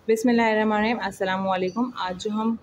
बिस्मिल्लाहिर्रहमानिर्रहीम अस्सलाम वालेकुम। आज जो हम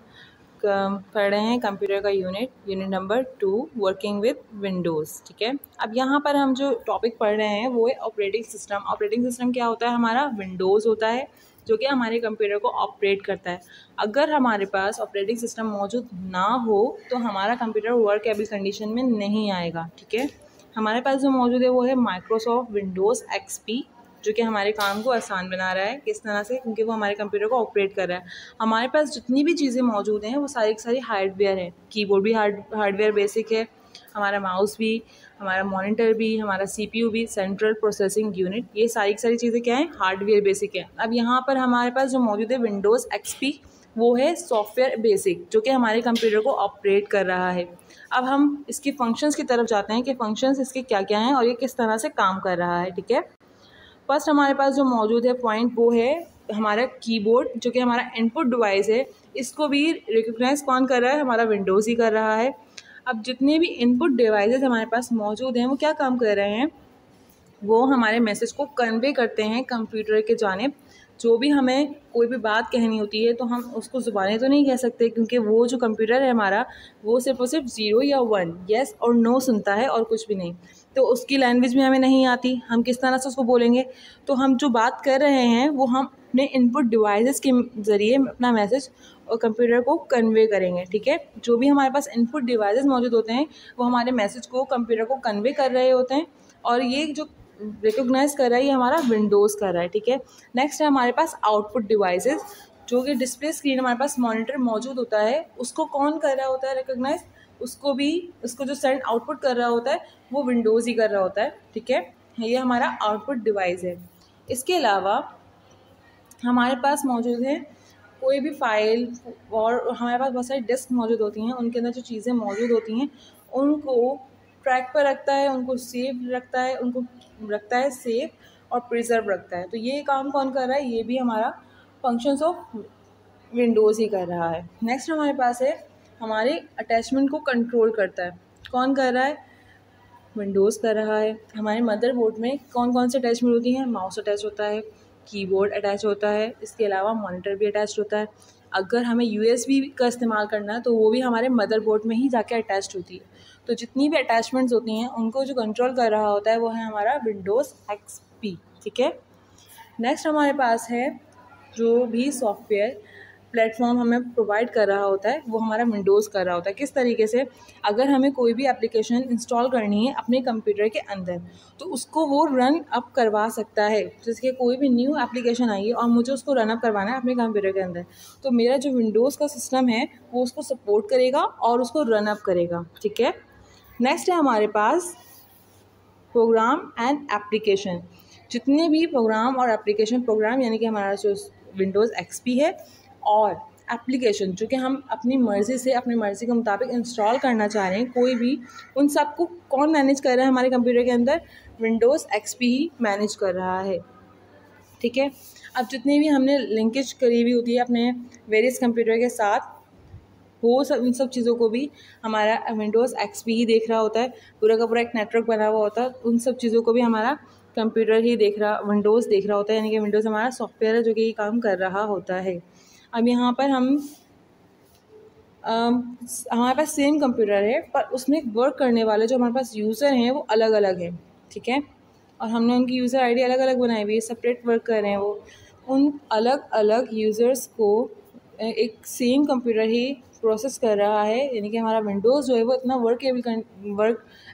पढ़ रहे हैं कंप्यूटर का unit number 2 working with Windows. ठीक है, अब यहाँ पर हम जो टॉपिक पढ़ रहे हैं वो है ऑपरेटिंग सिस्टम। ऑपरेटिंग सिस्टम क्या होता है? हमारा विंडोज़ होता है जो कि हमारे कंप्यूटर को ऑपरेट करता है। अगर हमारे पास ऑपरेटिंग सिस्टम मौजूद ना हो तो हमारा कंप्यूटर वर्केबल कंडीशन में नहीं आएगा। ठीक है, हमारे पास जो मौजूद है वो है माइक्रोसॉफ्ट विंडोज़ XP, जो कि हमारे काम को आसान बना रहा है। किस तरह से? क्योंकि वो हमारे कंप्यूटर को ऑपरेट कर रहा है। हमारे पास जितनी भी चीज़ें मौजूद हैं वो सारी की सारी हार्डवेयर है। कीबोर्ड भी हार्डवेयर बेसिक है, हमारा माउस भी, हमारा मॉनिटर भी, हमारा CPU भी, सेंट्रल प्रोसेसिंग यूनिट, ये सारी की सारी चीज़ें क्या हैं? हार्डवेयर बेसिक है। अब यहाँ पर हमारे पास जो मौजूद है विंडोज़ XP, वो है सॉफ्टवेयर बेसिक, जो कि हमारे कंप्यूटर को ऑपरेट कर रहा है। अब हम इसके फंक्शंस की तरफ जाते हैं कि फंक्शंस इसके क्या क्या हैं और ये किस तरह से काम कर रहा है। ठीक है, फर्स्ट हमारे पास जो मौजूद है पॉइंट वो है हमारा कीबोर्ड, जो कि हमारा इनपुट डिवाइस है। इसको भी रिकॉग्नाइज कौन कर रहा है? हमारा विंडोज़ ही कर रहा है। अब जितने भी इनपुट डिवाइसेस हमारे पास मौजूद हैं वो क्या काम कर रहे हैं? वो हमारे मैसेज को कन्वे करते हैं कंप्यूटर के जानिब। जो भी हमें कोई भी बात कहनी होती है तो हम उसको ज़ुबानें तो नहीं कह सकते, क्योंकि वो जो कंप्यूटर है हमारा वो सिर्फ और सिर्फ 0 या 1, येस और नो सुनता है और कुछ भी नहीं। तो उसकी लैंग्वेज भी हमें नहीं आती, हम किस तरह से उसको बोलेंगे? तो हम जो बात कर रहे हैं वो हम अपने इनपुट डिवाइसेस के ज़रिए अपना मैसेज और कंप्यूटर को कन्वे करेंगे। ठीक है, जो भी हमारे पास इनपुट डिवाइसेस मौजूद होते हैं वो हमारे मैसेज को कंप्यूटर को कन्वे कर रहे होते हैं, और ये जो रिकॉग्नाइज कर रहा है ये हमारा विंडोज़ कर रहा है। ठीक है, नेक्स्ट है हमारे पास आउटपुट डिवाइसेस, जो कि डिस्प्ले स्क्रीन हमारे पास मॉनिटर मौजूद होता है, उसको कौन कर रहा होता है रिकॉग्नाइज? उसको जो सेंड आउटपुट कर रहा होता है वो विंडोज़ ही कर रहा होता है। ठीक है, ये हमारा आउटपुट डिवाइस है। इसके अलावा हमारे पास मौजूद है कोई भी फाइल, और हमारे पास बहुत सारी डिस्क मौजूद होती हैं, उनके अंदर जो चीज़ें मौजूद होती हैं उनको ट्रैक पर रखता है, उनको सेव रखता है, उनको रखता है सेव और प्रिजर्व रखता है। तो ये काम कौन कर रहा है? ये भी हमारा फंक्शंस ऑफ विंडोज़ ही कर रहा है। नेक्स्ट हमारे पास है हमारे अटैचमेंट को कंट्रोल करता है। कौन कर रहा है? विंडोज़ कर रहा है। हमारे मदरबोर्ड में कौन कौन से अटैचमेंट होती हैं? माउस अटैच होता है, कीबोर्ड अटैच होता है, इसके अलावा मॉनिटर भी अटैच होता है। अगर हमें USB का इस्तेमाल करना है तो वो भी हमारे मदरबोर्ड में ही जाके अटैच होती है। तो जितनी भी अटैचमेंट्स होती हैं उनको जो कंट्रोल कर रहा होता है वो है हमारा विंडोज़ XP। ठीक है, नेक्स्ट हमारे पास है जो भी सॉफ्टवेयर प्लेटफॉर्म हमें प्रोवाइड कर रहा होता है वो हमारा विंडोज़ कर रहा होता है। किस तरीके से? अगर हमें कोई भी एप्लीकेशन इंस्टॉल करनी है अपने कंप्यूटर के अंदर तो उसको वो रन अप करवा सकता है। जैसे कोई भी न्यू एप्लीकेशन आई है और मुझे उसको रन अप करवाना है अपने कंप्यूटर के अंदर, तो मेरा जो विंडोज़ का सिस्टम है वो उसको सपोर्ट करेगा और उसको रन अप करेगा। ठीक है, नेक्स्ट है हमारे पास प्रोग्राम एंड एप्लीकेशन। जितने भी प्रोग्राम और एप्लीकेशन, प्रोग्राम यानी कि हमारा जो विंडोज़ XP है, और एप्लीकेशन जो कि हम अपनी मर्ज़ी से अपनी मर्ज़ी के मुताबिक इंस्टॉल करना चाह रहे हैं कोई भी, उन सबको कौन मैनेज कर रहा है हमारे कंप्यूटर के अंदर? विंडोज़ XP ही मैनेज कर रहा है। ठीक है, अब जितनी भी हमने लिंकेज करी हुई होती है अपने वेरियस कंप्यूटर के साथ, वो सब इन सब चीज़ों को भी हमारा विंडोज़ XP ही देख रहा होता है। पूरा का पूरा एक नेटवर्क बना हुआ होता है, उन सब चीज़ों को भी हमारा कंप्यूटर ही विंडोज़ देख रहा होता है, यानी कि विंडोज़ हमारा सॉफ्टवेयर है जो कि ये काम कर रहा होता है। अब यहाँ पर हमारे पास सेम कंप्यूटर है पर उसमें वर्क करने वाले जो हमारे पास यूज़र हैं वो अलग अलग हैं। ठीक है, और हमने उनकी यूज़र ID अलग अलग बनाई हुई है, सेपरेट वर्क कर रहे हैं वो। उन अलग अलग यूज़र्स को एक सेम कंप्यूटर ही प्रोसेस कर रहा है, यानी कि हमारा विंडोज़ जो है वो इतना वर्क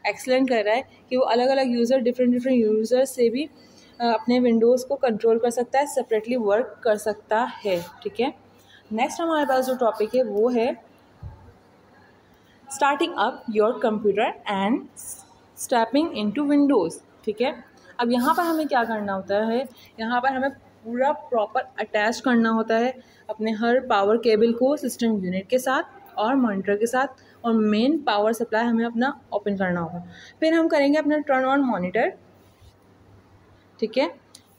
एक्सलेंट कर रहा है कि वो अलग अलग यूज़र, डिफरेंट यूज़र्स से भी अपने विंडोज़ को कंट्रोल कर सकता है, सेपरेटली वर्क कर सकता है। ठीक है, नेक्स्ट हमारे पास जो टॉपिक है वो है starting up your computer and stepping into Windows. ठीक है, अब यहाँ पर हमें क्या करना होता है? यहाँ पर हमें पूरा प्रॉपर अटैच करना होता है अपने हर पावर केबल को सिस्टम यूनिट के साथ और मॉनिटर के साथ, और मेन पावर सप्लाई हमें अपना ओपन करना होगा। फिर हम करेंगे अपना टर्न ऑन मॉनिटर। ठीक है,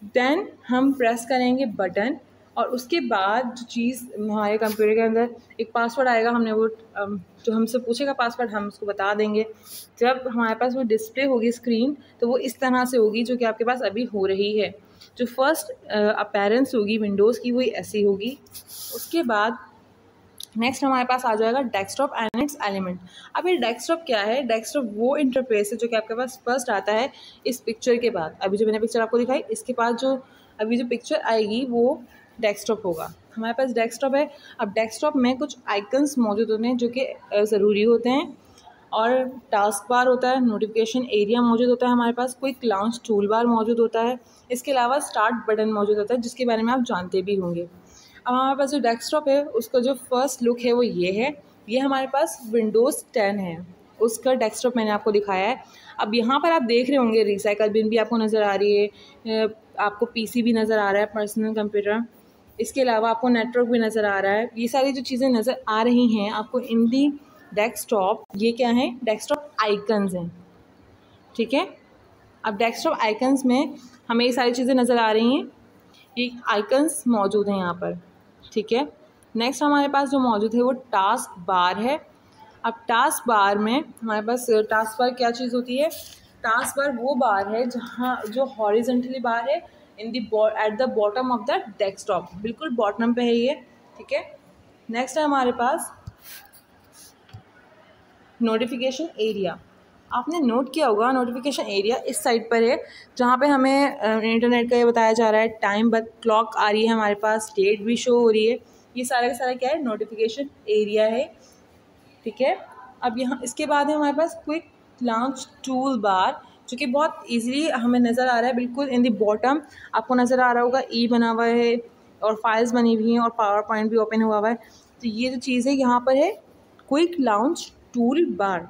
देन हम प्रेस करेंगे बटन, और उसके बाद जो चीज़ हमारे कंप्यूटर के अंदर एक पासवर्ड आएगा, हमने वो जो हमसे पूछेगा पासवर्ड हम उसको बता देंगे। जब हमारे पास वो डिस्प्ले होगी स्क्रीन तो वो इस तरह से होगी जो कि आपके पास अभी हो रही है। जो फर्स्ट अपीयरेंस होगी विंडोज़ की वही ऐसी होगी। उसके बाद नेक्स्ट हमारे पास आ जाएगा डेस्कटॉप एंड इट्स एलिमेंट। अब ये डेस्कटॉप क्या है? डेस्कटॉप वो इंटरफेस है जो कि आपके पास फर्स्ट आता है इस पिक्चर के बाद। अभी जो मैंने पिक्चर आपको दिखाई इसके बाद जो अभी जो पिक्चर आएगी वो डेस्कटॉप होगा। हमारे पास डेस्कटॉप है। अब डेस्कटॉप में कुछ आइकन्स मौजूद होते हैं जो कि ज़रूरी होते हैं, और टास्क बार होता है, नोटिफिकेशन एरिया मौजूद होता है, हमारे पास क्विक लॉन्च टूल बार मौजूद होता है, इसके अलावा स्टार्ट बटन मौजूद होता है जिसके बारे में आप जानते भी होंगे। अब हमारे पास जो डेस्कटॉप है उसका जो फर्स्ट लुक है वो ये है। ये हमारे पास विंडोज़ 10 है, उसका डेस्कटॉप मैंने आपको दिखाया है। अब यहाँ पर आप देख रहे होंगे रिसाइकल बिन भी आपको नज़र आ रही है, आपको पीसी भी नज़र आ रहा है, पर्सनल कंप्यूटर, इसके अलावा आपको नेटवर्क भी नज़र आ रहा है। ये सारी जो चीज़ें नज़र आ रही हैं आपको इन दी डेस्कटॉप, ये क्या है? डेस्कटॉप आइकन्स हैं, ठीक है। अब डेस्कटॉप आइकन्स में हमें ये सारी चीज़ें नज़र आ रही हैं, ये आइकन्स मौजूद हैं यहाँ पर, ठीक है। नेक्स्ट हमारे पास जो मौजूद है वो टास्क बार है। अब टास्क बार में हमारे पास टास्क बार क्या चीज़ होती है? टास्क बार वो बार है जहाँ जो हॉरिजॉन्टली बार है in the at the bottom of the desktop, बिल्कुल बॉटम पे है ये, ठीक है। नेक्स्ट है हमारे पास नोटिफिकेशन एरिया। आपने नोट किया होगा नोटिफिकेशन एरिया इस साइड पर है जहाँ पे हमें इंटरनेट का ये बताया जा रहा है, टाइम क्लॉक आ रही है हमारे पास, डेट भी शो हो रही है, ये सारा का सारा क्या है? नोटिफिकेशन एरिया है, ठीक है। अब यहाँ इसके बाद है हमारे पास क्विक लॉन्च टूल बार जो कि बहुत इजीली हमें नज़र आ रहा है, बिल्कुल इन दी बॉटम आपको नज़र आ रहा होगा, ई बना हुआ है और फाइल्स बनी हुई हैं और पावर पॉइंट भी ओपन हुआ हुआ है। तो ये जो चीज़ है यहाँ पर है क्विक लॉन्च टूल बार।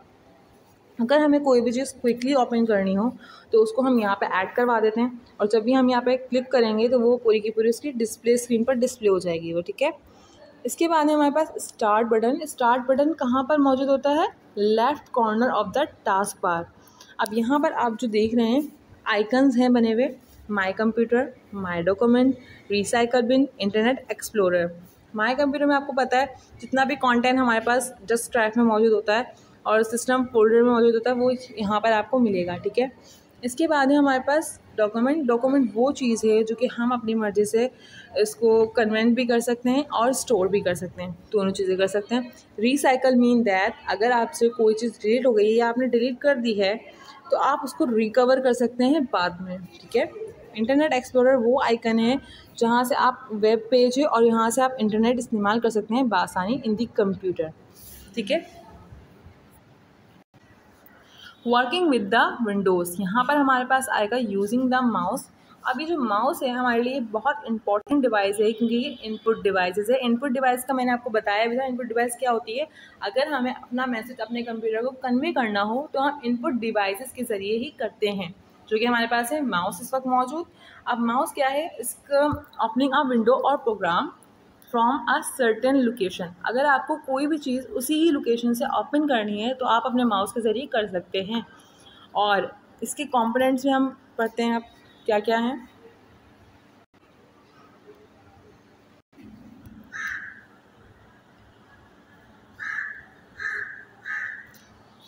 अगर हमें कोई भी चीज़ क्विकली ओपन करनी हो तो उसको हम यहाँ पे ऐड करवा देते हैं, और जब भी हम यहाँ पे क्लिक करेंगे तो वो पूरी की पूरी उसकी डिस्प्ले स्क्रीन पर डिस्प्ले हो जाएगी वो, ठीक है। इसके बाद है हमारे पास स्टार्ट बटन। स्टार्ट बटन कहाँ पर मौजूद होता है? Left corner of the task bar. अब यहाँ पर आप जो देख रहे हैं आइकन्स हैं बने हुए, My Computer, My Document, Recycle Bin, Internet Explorer. My Computer में आपको पता है जितना भी कंटेंट हमारे पास जस्ट ड्राइव में मौजूद होता है और सिस्टम फोल्डर में मौजूद होता है वो यहाँ पर आपको मिलेगा, ठीक है। इसके बाद है हमारे पास डॉक्यूमेंट। डॉक्यूमेंट वो चीज़ है जो कि हम अपनी मर्ज़ी से इसको कन्वेंट भी कर सकते हैं और स्टोर भी कर सकते हैं, दोनों चीज़ें कर सकते हैं। रिसाइकल मीन दैट अगर आपसे कोई चीज़ डिलीट हो गई है या आपने डिलीट कर दी है तो आप उसको रिकवर कर सकते हैं बाद में, ठीक है। इंटरनेट एक्सप्लोरर वो आइकन है जहाँ से आप वेब पेज है और यहाँ से आप इंटरनेट इस्तेमाल कर सकते हैं बासानी इन दी कंप्यूटर, ठीक है। वर्किंग विद द विंडोज़, यहाँ पर हमारे पास आएगा यूजिंग द माउस। अभी जो माउस है हमारे लिए बहुत इंपॉर्टेंट डिवाइस है क्योंकि ये इनपुट डिवाइसेस है। इनपुट डिवाइस का मैंने आपको बताया भी था, इनपुट डिवाइस क्या होती है? अगर हमें अपना मैसेज अपने कंप्यूटर को कन्वे करना हो तो हम इनपुट डिवाइसेस के ज़रिए ही करते हैं, जो कि हमारे पास है माउस इस वक्त मौजूद। अब माउस क्या है? इसका ओपनिंग अ विंडो और program from a certain location. अगर आपको कोई भी चीज़ उसी ही लोकेशन से ओपन करनी है तो आप अपने माउस के ज़रिए कर सकते हैं। और इसके कंपोनेंट्स में हम पढ़ते हैं अब क्या क्या हैं।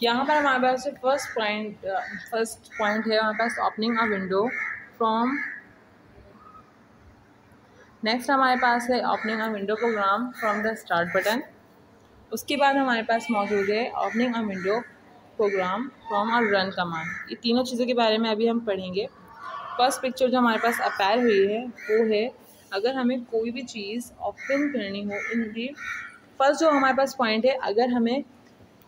यहाँ पर हमारे पास फर्स्ट पॉइंट है हमारे पास opening a window from. Next हमारे पास है opening a window program from the start button. उसके बाद हमारे पास मौजूद है opening a window program from a run command. ये तीनों चीज़ों के बारे में अभी हम पढ़ेंगे। फर्स्ट पिक्चर जो हमारे पास अपेयर हुई है वो है अगर हमें कोई भी चीज़ ओपन करनी हो इन दी। फर्स्ट जो हमारे पास पॉइंट है, अगर हमें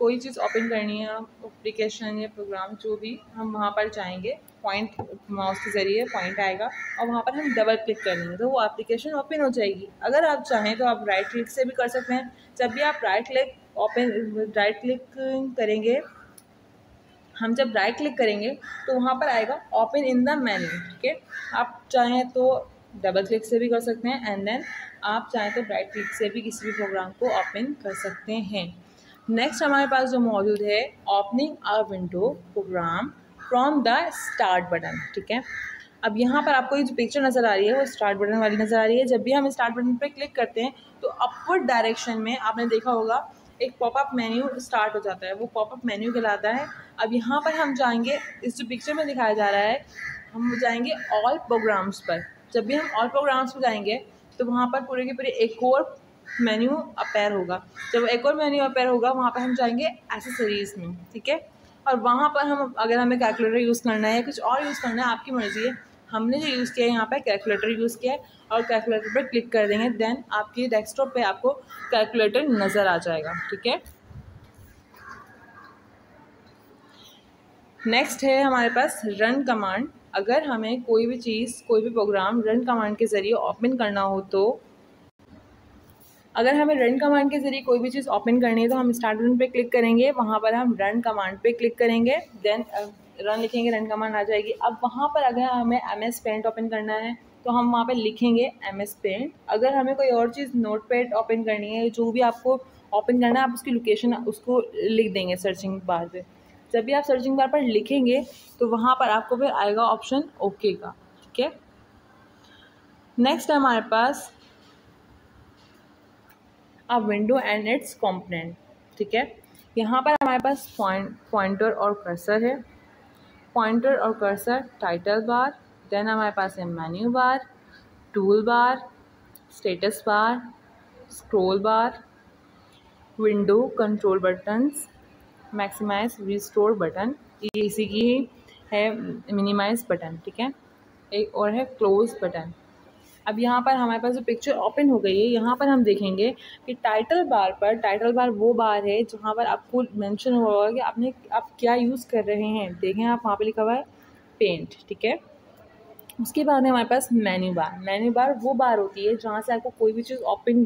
कोई चीज़ ओपन करनी है, एप्लीकेशन या प्रोग्राम जो भी, हम वहाँ पर जाएंगे, पॉइंट माउस के ज़रिए पॉइंट आएगा और वहाँ पर हम डबल क्लिक कर लेंगे तो वो एप्लीकेशन ओपन हो जाएगी। अगर आप चाहें तो आप राइट क्लिक से भी कर सकते हैं। जब भी आप राइट क्लिक करेंगे, हम जब राइट क्लिक करेंगे तो वहाँ पर आएगा ओपन इन द मेन्यू, ठीक है। आप चाहें तो डबल क्लिक से भी कर सकते हैं एंड देन आप चाहें तो राइट क्लिक से भी किसी भी प्रोग्राम को ओपन कर सकते हैं। नेक्स्ट हमारे पास जो मौजूद है opening a window program from the start button, ठीक है। अब यहाँ पर आपको ये जो पिक्चर नज़र आ रही है वो स्टार्ट बटन वाली नज़र आ रही है। जब भी हम स्टार्ट बटन पर क्लिक करते हैं तो अपवर्ड डायरेक्शन में आपने देखा होगा एक पॉपअप मेन्यू स्टार्ट हो जाता है, वो पॉपअप मेन्यू कहलाता है। अब यहाँ पर हम जाएंगे, इस जो पिक्चर में दिखाया जा रहा है हम जाएंगे ऑल प्रोग्राम्स पर। जब भी हम ऑल प्रोग्राम्स पर जाएंगे तो वहाँ पर पूरे के पूरे एक और मेन्यू अपेयर होगा। जब एक और मेन्यू अपेयर होगा वहाँ पर हम जाएंगे एसेसरीज़ में, ठीक है। और वहाँ पर हम अगर हमें कैलकुलेटर यूज़ करना है या कुछ और यूज़ करना है, आपकी मर्ज़ी है। हमने जो यूज़ किया है यहाँ पर कैलकुलेटर यूज़ किया है और कैलकुलेटर पर क्लिक कर देंगे, देन आपकी डेस्कटॉप पे आपको कैलकुलेटर नज़र आ जाएगा, ठीक है। नेक्स्ट है हमारे पास रन कमांड। अगर हमें कोई भी चीज़, कोई भी प्रोग्राम रन कमांड के ज़रिए ओपन करना हो तो अगर हमें रन कमांड के ज़रिए कोई भी चीज़ ओपन करनी है तो हम स्टार्ट रन पे क्लिक करेंगे, वहाँ पर हम रन कमांड पे क्लिक करेंगे, देन रन लिखेंगे, रन कमांड आ जाएगी। अब वहाँ पर अगर हमें MS पेंट ओपन करना है तो हम वहाँ पे लिखेंगे MS पेंट। अगर हमें कोई और चीज़ नोटपैड ओपन करनी है, जो भी आपको ओपन करना है, आप उसकी लोकेशन उसको लिख देंगे सर्चिंग बार पे। जब भी आप सर्चिंग बार पर लिखेंगे तो वहाँ पर आपको फिर आएगा ऑप्शन ओके का, ठीक है। नेक्स्ट है हमारे पास a window and its component, ठीक है। यहाँ पर हमारे पास पॉइंटर और कर्सर है। पॉइंटर और कर्सर टाइटल बार, देन हमारे पास है menu bar, tool bar, status bar, scroll bar, window control buttons, maximise restore button, ये इसी की है मिनिमाइज बटन, ठीक है। एक और है क्लोज बटन। अब यहाँ पर हमारे पास जो पिक्चर ओपन हो गई है, यहाँ पर हम देखेंगे कि टाइटल बार वो बार है जहाँ पर आपको मेंशन होगा कि आप क्या यूज़ कर रहे हैं। देखें आप, वहाँ पे लिखा हुआ है पेंट, ठीक है। उसके बाद में हमारे पास मेन्यू बार वो बार होती है जहाँ से आपको कोई भी चीज़ ओपन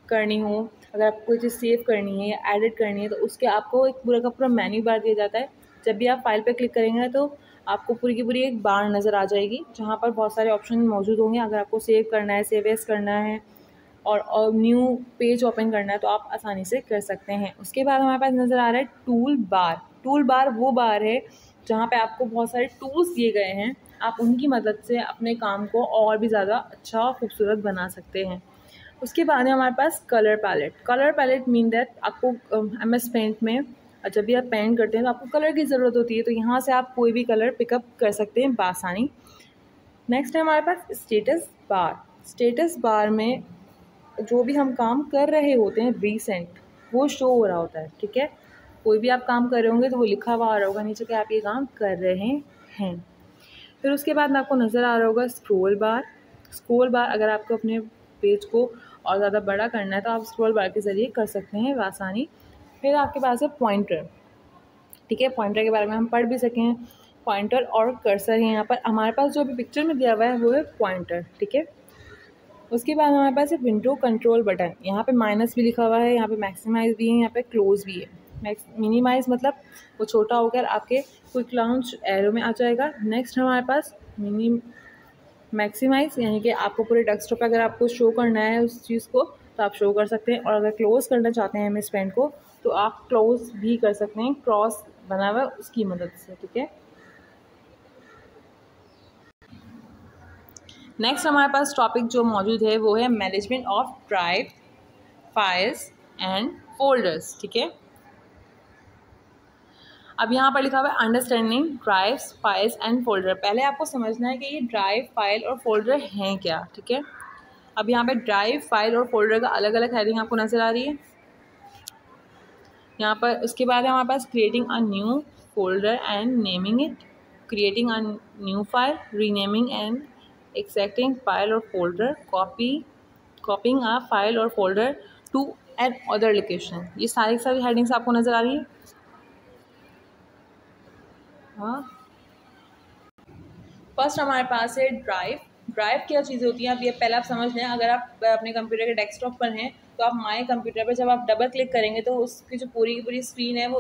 करनी हो, अगर आपको कोई चीज़ सेव करनी है या एडिट करनी है तो उसके आपको एक पूरा का पूरा मेन्यू बार दिया जाता है। जब भी आप फाइल पे क्लिक करेंगे तो आपको पूरी की पूरी एक बार नज़र आ जाएगी जहाँ पर बहुत सारे ऑप्शन मौजूद होंगे। अगर आपको सेव करना है, सेव एज करना है और न्यू पेज ओपन करना है तो आप आसानी से कर सकते हैं। उसके बाद हमारे पास नज़र आ रहा है टूल बार वो बार है जहाँ पे आपको बहुत सारे टूल्स दिए गए हैं, आप उनकी मदद से अपने काम को और भी ज़्यादा अच्छा और खूबसूरत बना सकते हैं। उसके बाद है हमारे पास कलर पैलेट मीन दैट आपको MS पेंट में जब भी आप पेंट करते हैं तो आपको कलर की ज़रूरत होती है, तो यहाँ से आप कोई भी कलर पिकअप कर सकते हैं बआसानी। नेक्स्ट है हमारे पास स्टेटस बार में जो भी हम काम कर रहे होते हैं रिसेंट, वो शो हो रहा होता है, ठीक है। कोई भी आप काम कर रहे होंगे तो वो लिखा हुआ आ रहा होगा नीचे कि आप ये काम कर रहे हैं। फिर उसके बाद में आपको नज़र आ रहा होगा स्क्रॉल बार अगर आपको अपने पेज को और ज़्यादा बड़ा करना है तो आप स्क्रॉल बार के ज़रिए कर सकते हैं आसानी। फिर आपके पास है पॉइंटर, ठीक है। पॉइंटर के बारे में हम पढ़ भी सकें, पॉइंटर और कर्सर है। यहाँ पर हमारे पास जो अभी पिक्चर में दिया हुआ है वो है पॉइंटर, ठीक है। उसके बाद हमारे पास है विंडो कंट्रोल बटन। यहाँ पे माइनस भी लिखा हुआ है, यहाँ पे मैक्सिमाइज़ भी है, यहाँ पे क्लोज भी है। मिनिमाइज़ मतलब वो छोटा होकर आपके क्विक लॉन्च एरो में आ जाएगा। नेक्स्ट हमारे पास मैक्सिमाइज़, यानी कि आपको पूरे डेस्कटॉप पे अगर आपको शो करना है उस चीज़ को तो आप शो कर सकते हैं, और अगर क्लोज़ करना चाहते हैं MS पेंट को तो आप क्लोज़ भी कर सकते हैं, क्रॉस बना हुआ है उसकी मदद से, ठीक है। नेक्स्ट हमारे पास टॉपिक जो मौजूद है वो है management of drive, files and folders, ठीक है। अब यहाँ पर लिखा हुआ है understanding drives, files and folder. पहले आपको समझना है कि ये ड्राइव, फाइल और फोल्डर हैं क्या, ठीक है। अब यहाँ पे ड्राइव, फाइल और फोल्डर का अलग अलग हेडिंग आपको नज़र आ रही है यहाँ पर। उसके बाद है हमारे पास creating a new folder and naming it, creating a new file, renaming and extracting file और फोल्डर, कॉपिंग अ फाइल और folder to another location. ये सारी हेडिंग्स आपको नज़र आ रही है। हाँ, फर्स्ट हमारे पास है ड्राइव क्या चीज़ होती है, अब ये पहले आप समझ लें। अगर आप अपने कंप्यूटर के डेस्कटॉप पर हैं तो आप माय कंप्यूटर पर जब आप डबल क्लिक करेंगे तो उसकी जो पूरी की पूरी स्क्रीन है वो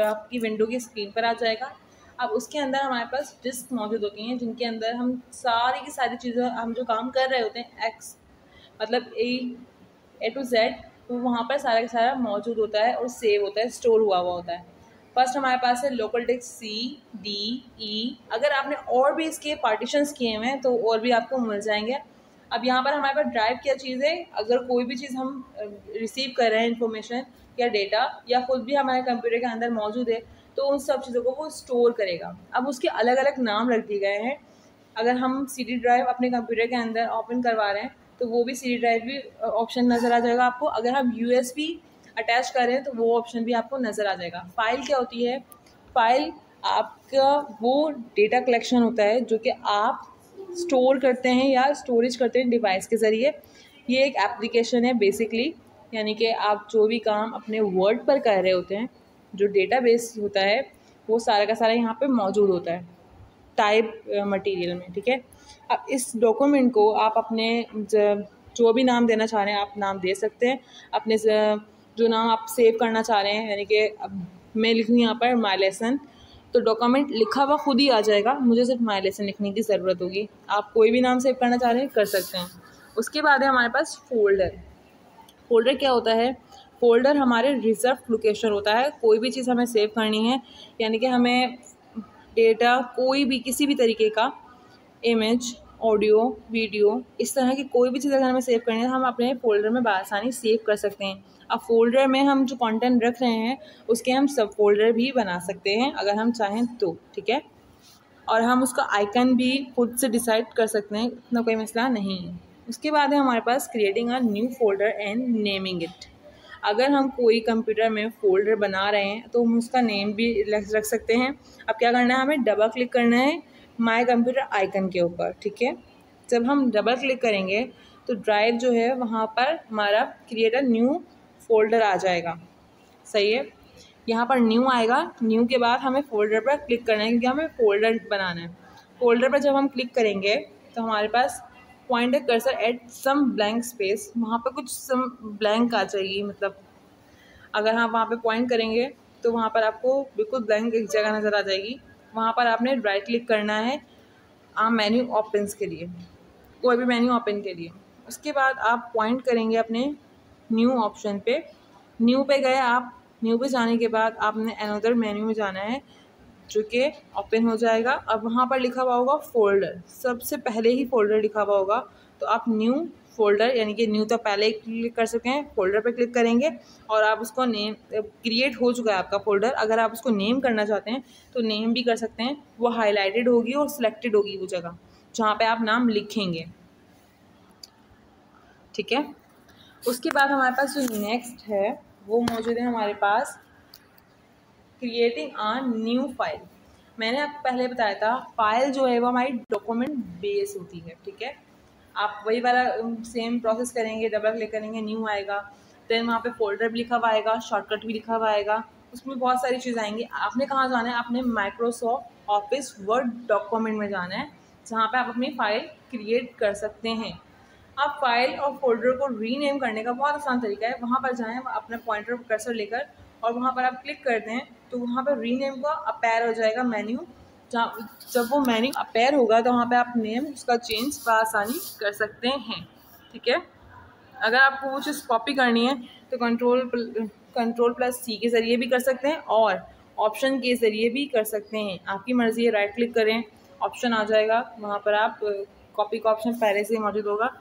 आपकी विंडो की स्क्रीन पर आ जाएगा। अब उसके अंदर हमारे पास डिस्क मौजूद होती हैं जिनके अंदर हम सारी की सारी चीज़ें, हम जो काम कर रहे होते हैं मतलब A to Z, तो वहाँ पर सारा का सारा मौजूद होता है और सेव होता है, स्टोर हुआ होता है। फर्स्ट हमारे पास है लोकल डिस्क CDE। अगर आपने और भी इसके पार्टीशंस किए हुए हैं तो और भी आपको मिल जाएंगे। अब यहाँ पर हमारे पास ड्राइव क्या चीज़ है, अगर कोई भी चीज़ हम रिसीव कर रहे हैं, इंफॉर्मेशन या डेटा, या खुद भी हमारे कंप्यूटर के अंदर मौजूद है तो उन सब चीज़ों को वो स्टोर करेगा। अब उसके अलग अलग नाम रख दिए गए हैं। अगर हम CD ड्राइव अपने कंप्यूटर के अंदर ओपन करवा रहे हैं तो वो भी CD ड्राइव भी ऑप्शन नज़र आ जाएगा आपको। अगर हम USB अटैच कर रहे हैं तो वो ऑप्शन भी आपको नज़र आ जाएगा। फ़ाइल क्या होती है? फ़ाइल आपका वो डेटा कलेक्शन होता है जो कि आप स्टोर करते हैं या स्टोरेज करते हैं डिवाइस के ज़रिए। ये एक एप्लीकेशन है बेसिकली, यानी कि आप जो भी काम अपने वर्ड पर कर रहे होते हैं, जो डेटाबेस होता है वो सारा का सारा यहाँ पे मौजूद होता है टाइप मटेरियल में, ठीक है। अब इस डॉक्यूमेंट को आप अपने जो भी नाम देना चाह रहे हैं आप नाम दे सकते हैं। अपने जो नाम आप सेव करना चाह रहे हैं, यानी कि अब मैं लिखूँ यहाँ पर माई लेसन, तो डॉक्यूमेंट लिखा हुआ खुद ही आ जाएगा, मुझे सिर्फ माई लेसन लिखने की ज़रूरत होगी। आप कोई भी नाम सेव करना चाह रहे हैं कर सकते हैं। उसके बाद है हमारे पास फोल्डर। फोल्डर क्या होता है? फोल्डर हमारे रिजर्व लोकेशन होता है। कोई भी चीज़ हमें सेव करनी है, यानी कि हमें डेटा कोई भी किसी भी तरीके का इमेज, ऑडियो, वीडियो, इस तरह की कोई भी चीज़ अगर हमें सेव करनी है हम अपने फ़ोल्डर में बआसानी सेव कर सकते हैं। अब फ़ोल्डर में हम जो कंटेंट रख रहे हैं उसके हम सब फ़ोल्डर भी बना सकते हैं अगर हम चाहें तो, ठीक है। और हम उसका आइकन भी खुद से डिसाइड कर सकते हैं, इतना कोई मसला नहीं है। उसके बाद है हमारे पास creating a new folder and naming it. अगर हम कोई कंप्यूटर में फ़ोल्डर बना रहे हैं तो हम उसका नेम भी रख सकते हैं। अब क्या करना है, हमें डबल क्लिक करना है माय कंप्यूटर आइकन के ऊपर, ठीक है। जब हम डबल क्लिक करेंगे तो ड्राइव जो है वहाँ पर हमारा क्रिएट अ न्यू फोल्डर आ जाएगा, सही है। यहाँ पर न्यू आएगा, न्यू के बाद हमें फ़ोल्डर पर क्लिक करना है क्योंकि हमें फ़ोल्डर बनाना है। फ़ोल्डर पर जब हम क्लिक करेंगे तो हमारे पास point the cursor at some blank space, वहाँ पर कुछ सम ब्लैंक आ जाएगी, मतलब अगर हम वहाँ पे पॉइंट करेंगे तो वहाँ पर आपको बिल्कुल ब्लैंक एक जगह नज़र आ जाएगी। वहाँ पर आपने राइट क्लिक करना है मेन्यू ओपन्स के लिए, कोई भी मेन्यू ओपन के लिए। उसके बाद आप पॉइंट करेंगे अपने न्यू ऑप्शन पे। न्यू पे गए आप, न्यू पे जाने के बाद आपने अनदर मेन्यू में जाना है जो कि ओपन हो जाएगा। अब वहाँ पर लिखा हुआ होगा फ़ोल्डर, सबसे पहले ही फ़ोल्डर लिखा हुआ होगा, तो आप न्यू फ़ोल्डर यानी कि न्यू तो पहले ही क्लिक कर सकें हैं, फ़ोल्डर पे क्लिक करेंगे और आप उसको नेम क्रिएट हो चुका है आपका फ़ोल्डर। अगर आप उसको नेम करना चाहते हैं तो नेम भी कर सकते हैं, वो हाईलाइटेड होगी और सिलेक्टेड होगी वो जगह जहाँ पे आप नाम लिखेंगे, ठीक है। उसके बाद हमारे पास जो नेक्स्ट है वो मौजूद है हमारे पास क्रिएटिंग अ न्यू फाइल। मैंने आपको पहले बताया था फाइल जो है वो हमारी डॉक्यूमेंट बेस होती है, ठीक है। आप वही वाला सेम प्रोसेस करेंगे, डबल क्लिक करेंगे, न्यू आएगा, देन वहाँ पे फोल्डर भी लिखा हुआ आएगा, शॉर्टकट भी लिखा हुआ आएगा, उसमें बहुत सारी चीज़ें आएंगी। आपने कहाँ जाना है, आपने माइक्रोसॉफ्ट ऑफिस वर्ड डॉक्यूमेंट में जाना है जहाँ पे आप अपनी फ़ाइल क्रिएट कर सकते हैं। आप फाइल और फोल्डर को रीनेम करने का बहुत आसान तरीका है। वहाँ पर जाएँ, अपना पॉइंटर कर्सर लेकर और वहाँ पर आप क्लिक कर दें तो वहाँ पर रीनेम का अपेयर हो जाएगा मेन्यू। जहाँ जब वो मेन्यू अपेयर होगा तो वहाँ पे आप नेम उसका चेंज बआसानी कर सकते हैं, ठीक है। अगर आपको वो चीज़ कॉपी करनी है तो कंट्रोल+C के ज़रिए भी कर सकते हैं और ऑप्शन के ज़रिए भी कर सकते हैं, आपकी मर्ज़ी है। राइट क्लिक करें, ऑप्शन आ जाएगा, वहाँ पर आप कॉपी का ऑप्शन पहले से ही मौजूद होगा,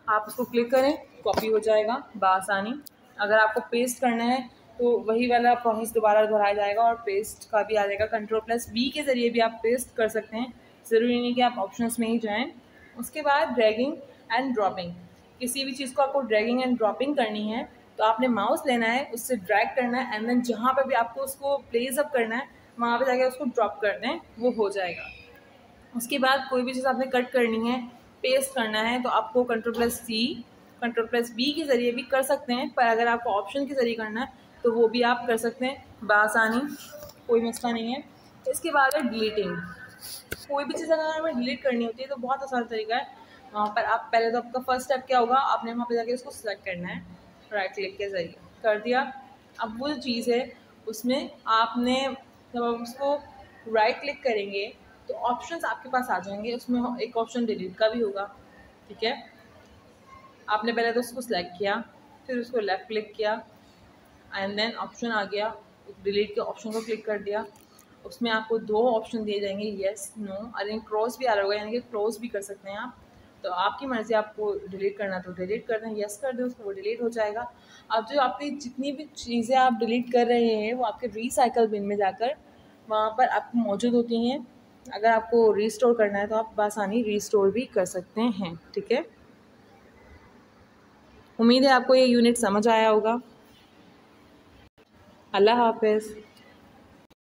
आप उसको क्लिक करें, कॉपी हो जाएगा बआसानी। अगर आपको पेस्ट करना है तो वही वाला प्रोसेस दोबारा दोहराया जाएगा और पेस्ट का भी आ जाएगा। कंट्रोल+V के ज़रिए भी आप पेस्ट कर सकते हैं, ज़रूरी नहीं कि आप ऑप्शंस में ही जाएं। उसके बाद ड्रैगिंग एंड ड्रॉपिंग, किसी भी चीज़ को आपको ड्रैगिंग एंड ड्रॉपिंग करनी है तो आपने माउस लेना है, उससे ड्रैग करना है एंड देन जहाँ पर भी आपको उसको प्लेस अप करना है वहाँ पर जाके उसको ड्रॉप कर दें, वो हो जाएगा। उसके बाद कोई भी चीज़ आपने कट करनी है, पेस्ट करना है, तो आपको कंट्रोल+V के ज़रिए भी कर सकते हैं, पर अगर आपको ऑप्शन के ज़रिए करना है तो वो भी आप कर सकते हैं बआसानी, कोई मसला नहीं है। इसके बाद है डिलीटिंग। कोई भी चीज़ अगर हमें डिलीट करनी होती है तो बहुत आसान तरीका है। वहाँ पर आप पहले तो आपका फर्स्ट स्टेप क्या होगा, आपने वहाँ पर जाके उसको सिलेक्ट करना है, राइट क्लिक के ज़रिए कर दिया। अब वो जो चीज़ है उसमें आपने जब आप उसको राइट क्लिक करेंगे तो ऑप्शंस आपके पास आ जाएंगे, उसमें एक ऑप्शन डिलीट का भी होगा, ठीक है। आपने पहले तो उसको सिलेक्ट किया, फिर उसको लेफ़्ट क्लिक किया एंड देन ऑप्शन आ गया, डिलीट के ऑप्शन को क्लिक कर दिया। उसमें आपको दो ऑप्शन दिए जाएंगे, येस नो, और क्रॉस भी आ रहा होगा, यानी कि क्लोज भी कर सकते हैं आप। तो आपकी मर्ज़ी, आपको डिलीट करना तो डिलीट कर दें, यस कर दें उसको, वो डिलीट हो जाएगा। अब जो आपकी जितनी भी चीज़ें आप डिलीट कर रहे हैं वो आपके रिसाइकल बिन में जाकर वहाँ पर आपको मौजूद होती हैं। अगर आपको रीस्टोर करना है तो आप बआसानी रीस्टोर भी कर सकते हैं। ठीक है, उम्मीद है आपको ये यूनिट समझ आया होगा। अल्लाह हाफ़िज़।